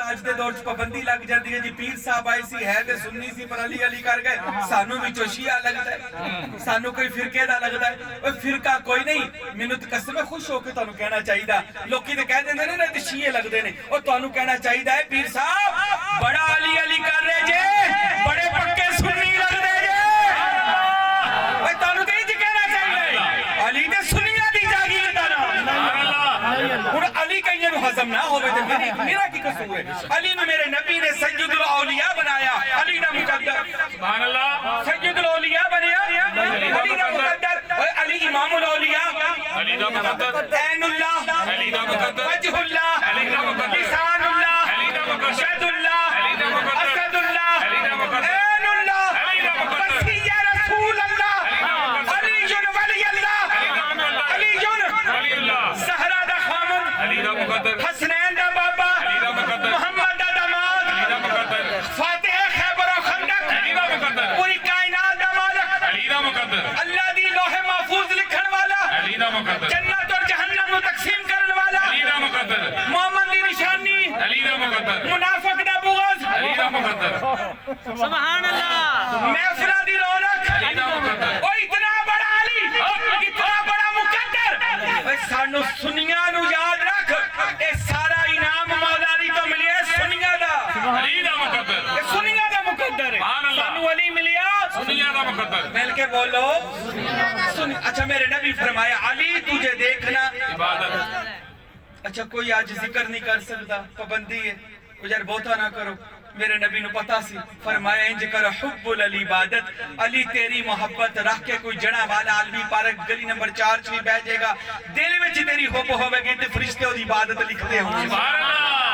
اج دے دور پابندی لگ جاتی ہے جی پیر صاحب آئے سی ہے تے سنی سی پر علی علی کر گئے سانو وچوں شیعہ لگدا ہے سانو کوئی فرقے دا لگدا ہے او فرقہ کوئی نہیں مینوں تے قسم خوش ہو کے تانوں کہنا چاہیدا لوکی تے کہہ دیندے نے تے شیعہ لگدے نے او تانوں کہنا چاہیدا ہے پیر صاحب بڑا علی علی کر رہے جے بڑے پکے سنی لگدے جے او تانوں تے انج کہنا چاہیدا علی تے سنیاں دی جاگیر دا نام اور علی کہیں نو ہضم نہ ہوے تے میرا کی قصور ہے علی نے میرے نبی نے سید الاولیاء بنایا علی دا مقدر سبحان اللہ سید الاولیاء بنیا علی دا مقدر اور علی امام الاولیاء علی دا مقدر عین اللہ علی دا مقدر وجہ اللہ علی دا مقدر لسان اللہ علی دا مقدر شد اللہ علی دا مقدر اسد اللہ علی دا مقدر عین اللہ علی دا مقدر وسیع رسول اللہ علی جن ولی اللہ علی جن علی اللہ زہرا دا خامن علی دا مقدر حسنین دا بابا علی دا مقدر محمد دا داماد علی دا مقدر فاتح خیبر و خندق علی دا مقدر پوری کائنات دا مالک علی دا مقدر اللہ دی لوح محفوظ لکھن والا علی دا مقدر جنت اور جہنم نو تقسیم کرن والا علی دا مقدر مومن دی نشانی علی دا مقدر منافق دا بغض علی دا مقدر سبحان اللہ محفلہ دی رونق علی دا مقدر او اتنا بڑا علی اتنا بڑا مقدر اے سانو سنیاں نو یاد رکھ اے سارا انعام مولا علی تو ملیا سنیاں دا علی دا مقدر اے سنیاں دا مقدر ہے سبحان اللہ سانو علی ملیا سنیا دا مقدر مل کے بولو اچھا میرے نبی فرمایا علی تجھے دیکھنا عبادت اچھا کوئی آج ذکر نہیں کر سکتا پابندی ہے کوئی یار بہتا نہ کرو میرے نبی نو پتا سی فرمایا انج کرو حب العلی عبادت علی تیری محبت رکھ کے کوئی جڑا والا عالمی پارک گلی نمبر 4 چ بھی بیٹھ جائے گا دل وچ تیری حب ہوے گی تے فرشتے دی عبادت لکھتے ہوں گے سبحان اللہ